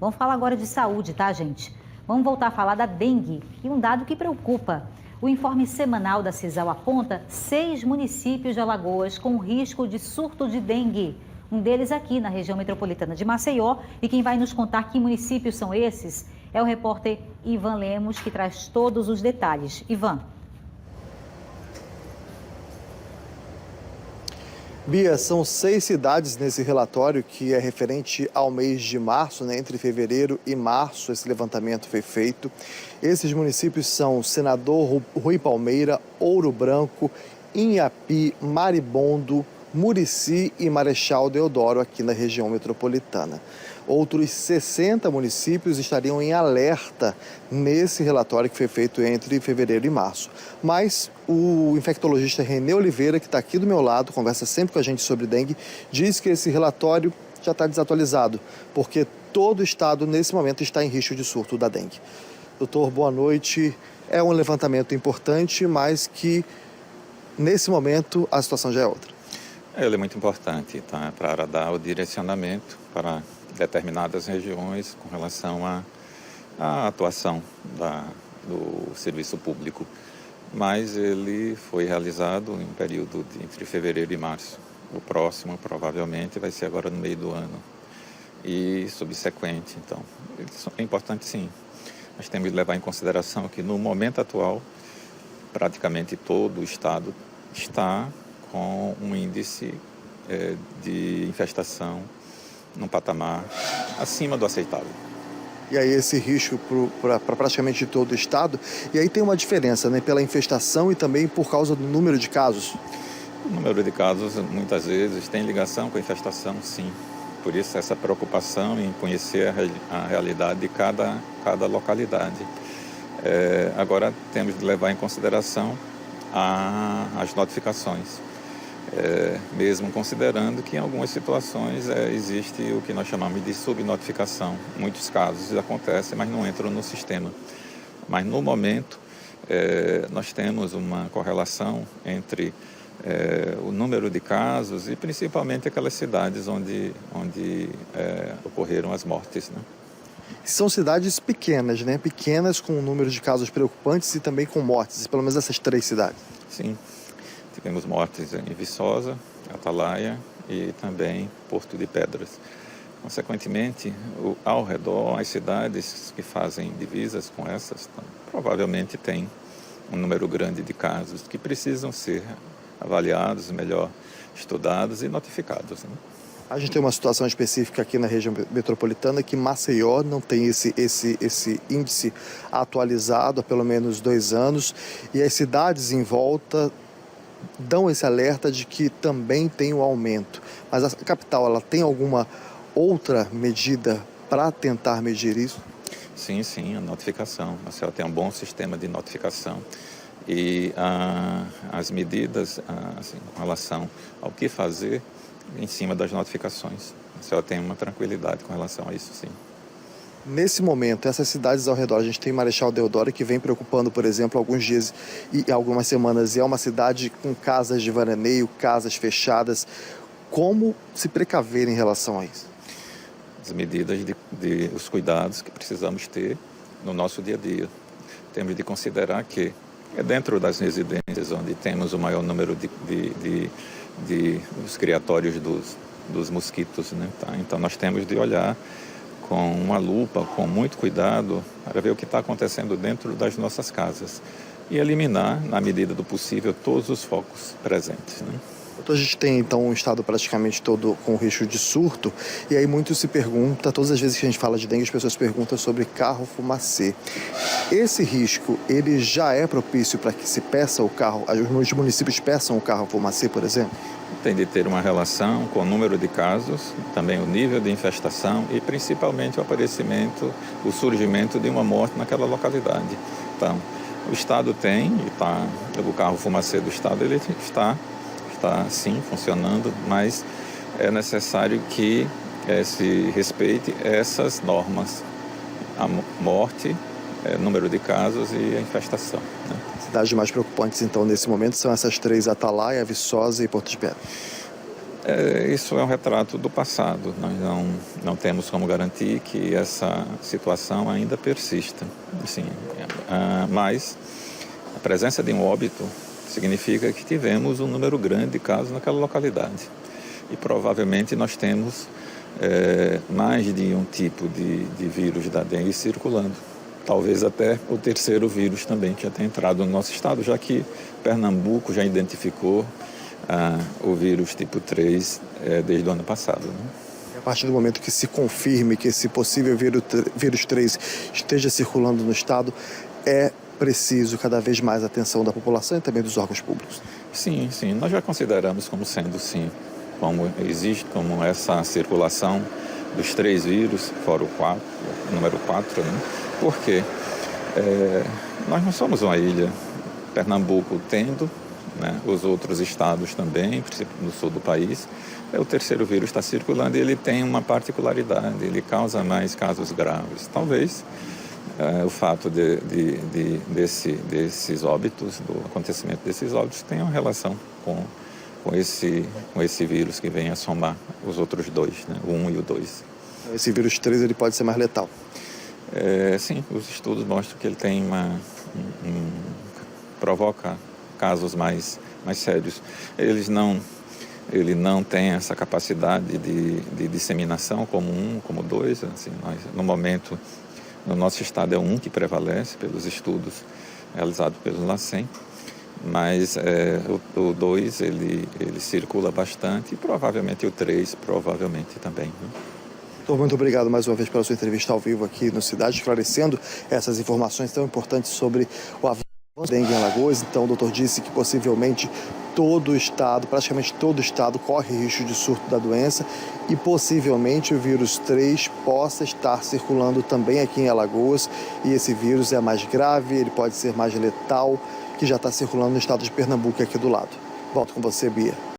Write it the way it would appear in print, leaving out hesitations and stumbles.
Vamos falar agora de saúde, tá, gente? Vamos voltar a falar da dengue e um dado que preocupa. O informe semanal da CISAL aponta 6 municípios de Alagoas com risco de surto de dengue. Um deles aqui na região metropolitana de Maceió. E quem vai nos contar que municípios são esses é o repórter Ivan Lemos, que traz todos os detalhes. Ivan. Bia, são 6 cidades nesse relatório que é referente ao mês de março, né? Entre fevereiro e março esse levantamento foi feito. Esses municípios são Senador Rui Palmeira, Ouro Branco, Inhapi, Maribondo, Murici e Marechal Deodoro aqui na região metropolitana. Outros 60 municípios estariam em alerta nesse relatório que foi feito entre fevereiro e março. Mas o infectologista Renê Oliveira, que está aqui do meu lado, conversa sempre com a gente sobre dengue, diz que esse relatório já está desatualizado, porque todo o estado, nesse momento, está em risco de surto da dengue. Doutor, boa noite. É um levantamento importante, mas que, nesse momento, a situação já é outra. Ele é muito importante, tá? Para dar o direcionamento para determinadas regiões com relação à atuação do serviço público. Mas ele foi realizado em um período entre fevereiro e março. O próximo, provavelmente, vai ser agora no meio do ano e subsequente. Então, é importante sim. Nós temos que levar em consideração que, no momento atual, praticamente todo o estado está com um índice de infestação num patamar acima do aceitável. E aí esse risco para praticamente todo o estado. E aí tem uma diferença, né? Pela infestação e também por causa do número de casos. O número de casos, muitas vezes, tem ligação com a infestação, sim. Por isso, essa preocupação em conhecer a realidade de cada localidade. Agora, temos de levar em consideração as notificações. Mesmo considerando que em algumas situações existe o que nós chamamos de subnotificação. Muitos casos acontecem, mas não entram no sistema. Mas no momento nós temos uma correlação entre o número de casos e principalmente aquelas cidades onde ocorreram as mortes, né? São cidades pequenas, né? Pequenas com um número de casos preocupantes e também com mortes, pelo menos essas 3 cidades. Sim. Tivemos mortes em Viçosa, Atalaia e também Porto de Pedras. Consequentemente, ao redor, as cidades que fazem divisas com essas, provavelmente tem um número grande de casos que precisam ser avaliados, melhor estudados e notificados, né? A gente tem uma situação específica aqui na região metropolitana que Maceió não tem esse índice atualizado há pelo menos 2 anos e as cidades em volta dão esse alerta de que também tem um aumento. Mas a capital, ela tem alguma outra medida para tentar medir isso? Sim, a notificação. A senhora tem um bom sistema de notificação e as medidas assim, com relação ao que fazer em cima das notificações. A senhora tem uma tranquilidade com relação a isso, sim. Nesse momento, essas cidades ao redor, a gente tem Marechal Deodoro, que vem preocupando, por exemplo, alguns dias e algumas semanas, e é uma cidade com casas de veraneio, casas fechadas. Como se precaver em relação a isso? As medidas os cuidados que precisamos ter no nosso dia a dia. Temos de considerar que é dentro das residências onde temos o maior número dos criatórios dos mosquitos, né? Tá? Então, nós temos de olhar com uma lupa, com muito cuidado, para ver o que está acontecendo dentro das nossas casas e eliminar, na medida do possível, todos os focos presentes, né? A gente tem, então, um estado praticamente todo com risco de surto, e aí muito se pergunta, todas as vezes que a gente fala de dengue, as pessoas perguntam sobre carro fumacê. Esse risco, ele já é propício para que se peça o carro, os municípios peçam o carro fumacê, por exemplo? Tem de ter uma relação com o número de casos, também o nível de infestação e principalmente o surgimento de uma morte naquela localidade. Então, o Estado tem, o carro fumacê do Estado ele está sim funcionando, mas é necessário que se respeite essas normas, a morte, número de casos e a infestação, né? Cidades mais preocupantes, então, nesse momento são essas 3, Atalaia, Viçosa e Porto de Pedras. Isso é um retrato do passado. Nós não temos como garantir que essa situação ainda persista. Assim, mas a presença de um óbito significa que tivemos um número grande de casos naquela localidade. E provavelmente nós temos mais de um tipo de vírus da dengue circulando. Talvez até o terceiro vírus também que já tem entrado no nosso estado, já que Pernambuco já identificou o vírus tipo 3 desde o ano passado. Né? A partir do momento que se confirme que esse possível vírus 3 esteja circulando no estado, é preciso cada vez mais atenção da população e também dos órgãos públicos. Sim, nós já consideramos como sendo, sim, como existe, como essa circulação dos 3 vírus, fora o número 4, né? Porque nós não somos uma ilha, Pernambuco tendo, né, os outros estados também, principalmente no sul do país, o terceiro vírus está circulando e ele tem uma particularidade, ele causa mais casos graves. Talvez o fato desses óbitos, do acontecimento desses óbitos, tenha uma relação com esse vírus que vem a somar os outros 2, né, o 1 e o 2. Esse vírus 3 ele pode ser mais letal? Sim, os estudos mostram que ele tem provoca casos mais sérios. Ele não tem essa capacidade de disseminação como 1, como 2. Assim, no momento, no nosso estado é o 1 que prevalece pelos estudos realizados pelo LACEN, mas o 2 ele circula bastante e provavelmente o 3 provavelmente também. Né? Doutor, muito obrigado mais uma vez pela sua entrevista ao vivo aqui no Cidade, esclarecendo essas informações tão importantes sobre o avanço da dengue em Alagoas. Então, o doutor disse que possivelmente todo o estado, praticamente todo o estado, corre risco de surto da doença e possivelmente o vírus 3 possa estar circulando também aqui em Alagoas. E esse vírus é mais grave, ele pode ser mais letal, que já está circulando no estado de Pernambuco aqui do lado. Volto com você, Bia.